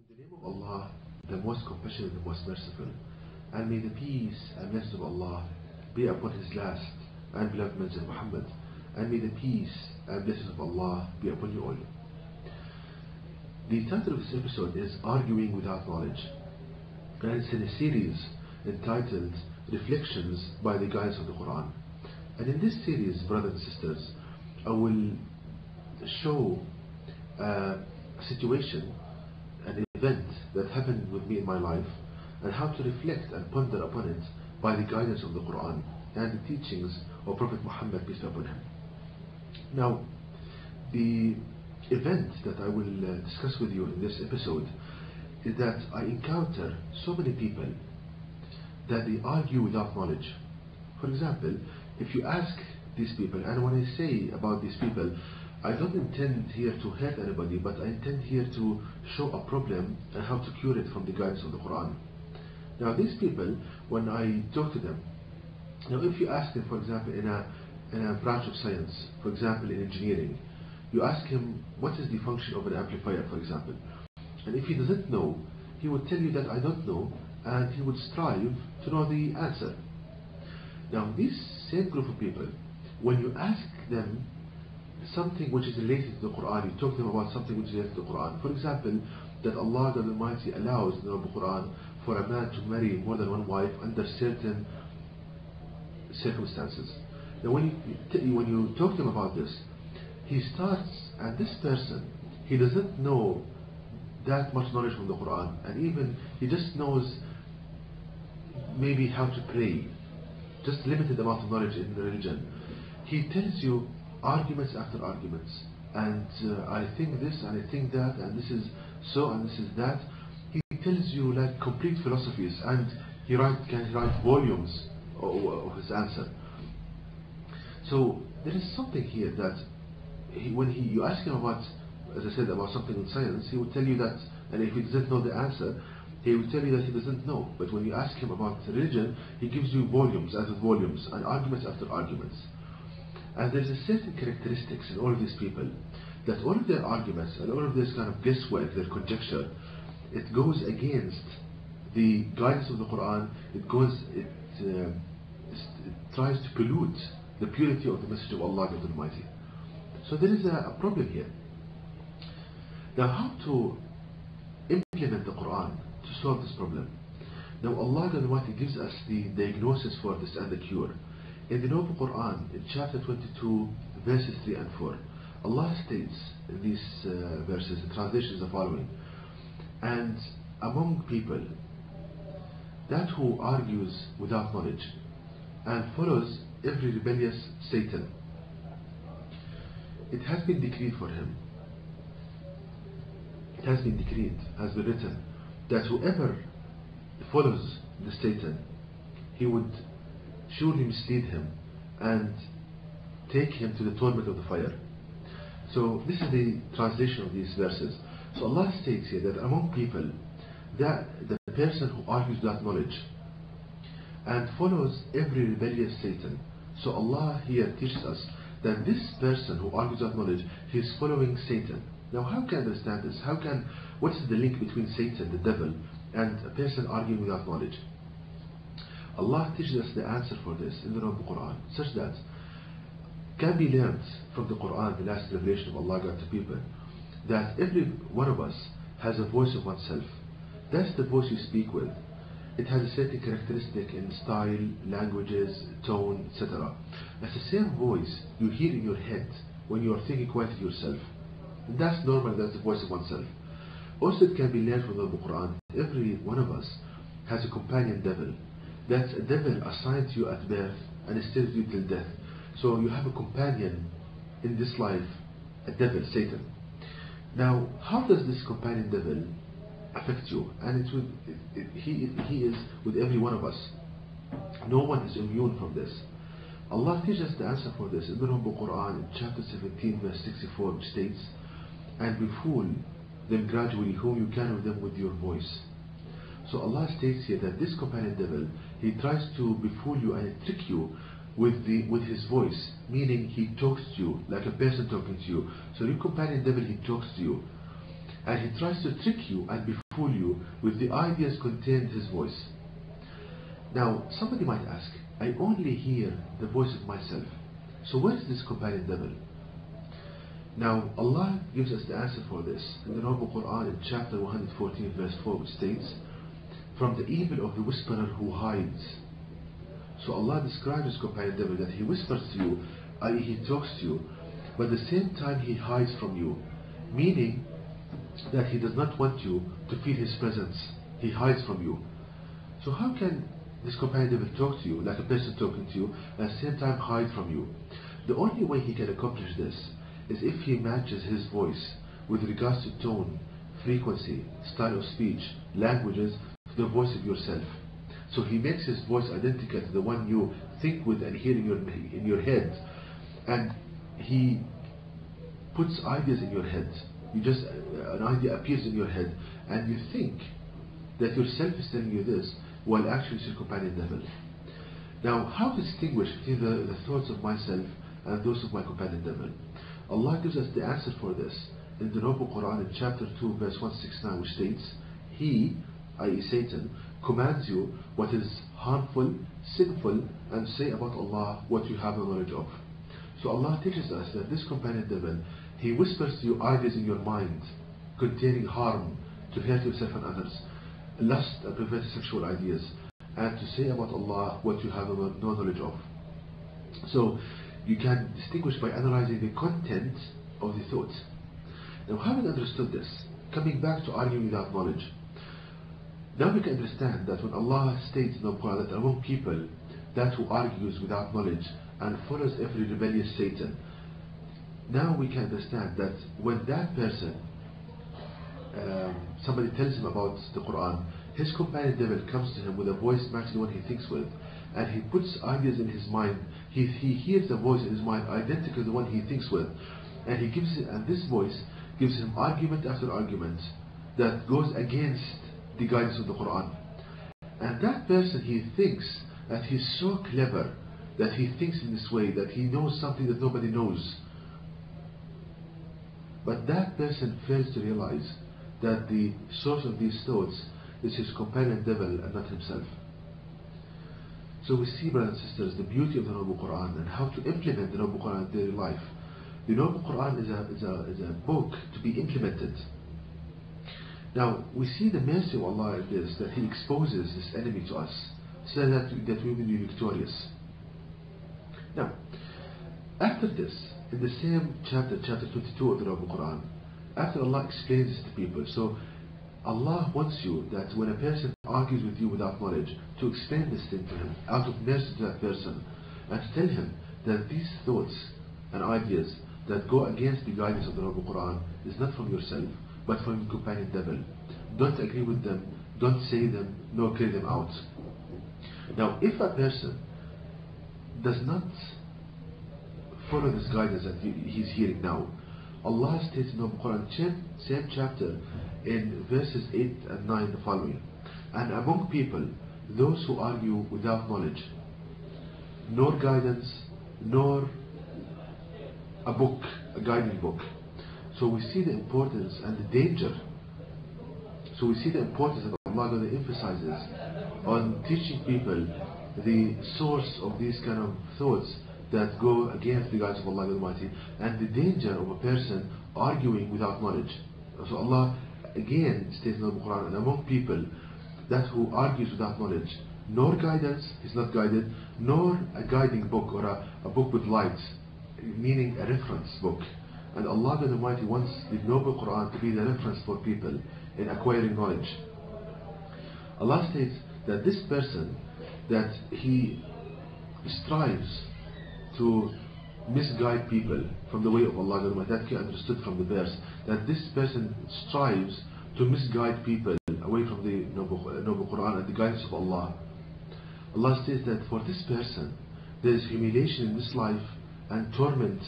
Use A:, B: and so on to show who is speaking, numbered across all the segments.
A: In the name of Allah, the most compassionate, the most merciful, and may the peace and blessings of Allah be upon his last and beloved Messenger Muhammad, and may the peace and blessings of Allah be upon you all. The title of this episode is Arguing Without Knowledge, and it's in a series entitled Reflections by the Guidance of the Qur'an. And in this series, brothers and sisters, I will show a situation, an event that happened with me in my life, and how to reflect and ponder upon it by the guidance of the Qur'an and the teachings of Prophet Muhammad, peace be upon him. Now, the event that I will discuss with you in this episode is that I encounter so many people that they argue without knowledge. For example, if you ask these people, and when I say about these people, I don't intend here to hurt anybody, but I intend here to show a problem and how to cure it from the guidance of the Qur'an. Now these people, when I talk to them, now if you ask them, for example, in a branch of science, for example in engineering, you ask him what is the function of an amplifier, for example, and if he doesn't know, he would tell you that I don't know, and he would strive to know the answer. Now this same group of people, when you ask them something which is related to the Qur'an, you talk to them about something which is related to the Qur'an. For example, that Allah the Almighty allows in the Qur'an for a man to marry more than one wife under certain circumstances. Now when you talk to him about this, he starts, and this person, he doesn't know that much knowledge from the Qur'an, and even he just knows maybe how to pray, just limited amount of knowledge in the religion. He tells you arguments after arguments, and I think this and I think that, and this is so and this is that. He tells you like complete philosophies, and he can write volumes of his answer. So there is something here that when you ask him about, as I said, about something in science, he will tell you that, and if he doesn't know the answer, he will tell you that he doesn't know. But when you ask him about religion, he gives you volumes after volumes and arguments after arguments. And there's a certain characteristics in all of these people, that all of their arguments and all of this kind of guesswork, their conjecture, it goes against the guidance of the Qur'an. It tries to pollute the purity of the message of Allah the Almighty. So there is a problem here. Now how to implement the Qur'an to solve this problem? Now Allah the Almighty gives us the diagnosis for this and the cure. In the Noble Qur'an, in chapter 22, verses 3 and 4, Allah states in these verses, the translation is the following: and among people, that who argues without knowledge and follows every rebellious Satan, it has been decreed for him, it has been decreed, has been written, that whoever follows the Satan, he would surely mislead him and take him to the torment of the fire. So this is the translation of these verses. So Allah states here that among people, that the person who argues without knowledge and follows every rebellious Satan. So Allah here teaches us that this person who argues without knowledge, he is following Satan. Now how can I understand this? What is the link between Satan, the devil, and a person arguing without knowledge? Allah teaches us the answer for this in the Noble Qur'an, such that can be learned from the Qur'an, the last revelation of Allah God to people, that every one of us has a voice of oneself. That's the voice you speak with. It has a certain characteristic in style, languages, tone, etc. It's the same voice you hear in your head when you are thinking quietly yourself. And that's normal, that's the voice of oneself. Also it can be learned from the Noble Qur'an. Every one of us has a companion devil. That's a devil assigned to you at birth and stays with you till death. So you have a companion in this life, a devil, Satan. Now, how does this companion devil affect you? And he is with every one of us. No one is immune from this. Allah teaches us the answer for this in the Noble Qur'an in chapter 17, verse 64, which states, and befool them gradually whom you can with them with your voice. So Allah states here that this companion devil, he tries to befool you and trick you with his voice, meaning he talks to you like a person talking to you. So your companion devil, he talks to you, and he tries to trick you and befool fool you with the ideas contained in his voice. Now, somebody might ask, I only hear the voice of myself. So where is this companion devil? Now, Allah gives us the answer for this in the Noble Qur'an in chapter 114 verse 4, which states, from the evil of the whisperer who hides. So Allah describes his companion devil that he whispers to you, i.e. he talks to you, but at the same time he hides from you, meaning that he does not want you to feel his presence. He hides from you. So how can this companion devil talk to you like a person talking to you, and at the same time hide from you? The only way he can accomplish this is if he matches his voice with regards to tone, frequency, style of speech, languages, to the voice of yourself. So he makes his voice identical to the one you think with and hear in your head, and he puts ideas in your head. You just an idea appears in your head, and you think that yourself is telling you this, while actually it's your companion devil. Now, how to distinguish between the thoughts of myself and those of my companion devil? Allah gives us the answer for this in the Noble Qur'an in chapter 2 verse 169, which states, he, i.e. Satan, commands you what is harmful, sinful, and say about Allah what you have no knowledge of. So Allah teaches us that this companion devil, he whispers to you ideas in your mind containing harm, to hurt yourself and others, lust and perverted sexual ideas, and to say about Allah what you have no knowledge of. So you can distinguish by analyzing the content of the thought. Now, having understood this, coming back to arguing without knowledge, now we can understand that when Allah states in the Quran that among people that who argues without knowledge and follows every rebellious Satan, now we can understand that when that person, somebody tells him about the Quran, his companion devil comes to him with a voice matching the one he thinks with, and he puts ideas in his mind. He hears the voice in his mind identical to the one he thinks with, and this voice gives him argument after argument that goes against the guidance of the Quran. And that person, he thinks that he's so clever, that he thinks in this way, that he knows something that nobody knows. But that person fails to realize that the source of these thoughts is his companion devil and not himself. So we see, brothers and sisters, the beauty of the Noble Quran and how to implement the Noble Quran in daily life. The Noble Quran is a book to be implemented. Now, we see the mercy of Allah in this, that He exposes this enemy to us, so that we will be victorious. Now, after this, in the same chapter 22 of the Noble Quran, after Allah explains this to people, so Allah wants you that when a person argues with you without knowledge, to explain this thing to him, out of mercy to that person, and to tell him that these thoughts and ideas that go against the guidance of the Noble Quran is not from yourself, but from your companion devil. Don't agree with them, don't say them, nor carry them out. Now, if a person does not follow this guidance that he's hearing now, Allah states in the Quran, same chapter, in verses 8 and 9 the following, and among people, those who argue without knowledge, nor guidance, nor a book, a guiding book. So we see the importance and the danger. So we see the importance that Allah going to emphasize on teaching people the source of these kind of thoughts that go against the guidance of Allah Almighty, and the danger of a person arguing without knowledge. So Allah again states in the Quran, and among people that who argues without knowledge, nor guidance, is not guided, nor a guiding book or a book with lights, meaning a reference book. And Allah the Almighty wants the Noble Quran to be the reference for people in acquiring knowledge. Allah states that this person, that he strives to misguide people from the way of Allah the Almighty, that can be understood from the verse, that this person strives to misguide people away from the Noble Quran and the guidance of Allah. Allah says that for this person there is humiliation in this life and torment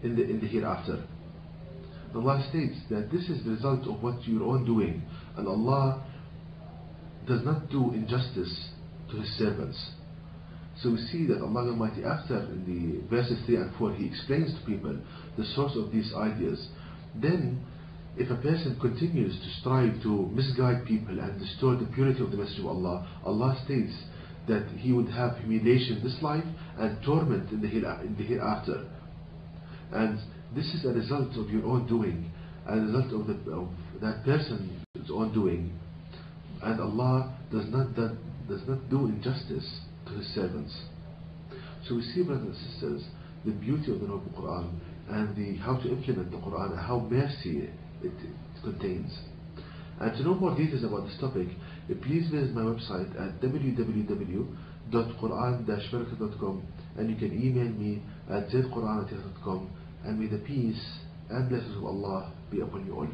A: in the hereafter. Allah states that this is the result of what you're own doing, and Allah does not do injustice to His servants. So we see that Allah Almighty, after in the verses 3 and 4, He explains to people the source of these ideas. Then if a person continues to strive to misguide people and distort the purity of the message of Allah, Allah states that he would have humiliation in this life and torment in the hereafter. And this is a result of your own doing, a result of that person's own doing. And Allah does not do injustice to His servants. So we see, brothers and sisters, the beauty of the Noble Qur'an and how to implement the Qur'an and how mercy it contains. And to know more details about this topic, please visit my website at www.quran-barakah.com, and you can email me at zaidquran@yahoo.com, and may the peace and blessings of Allah be upon you all.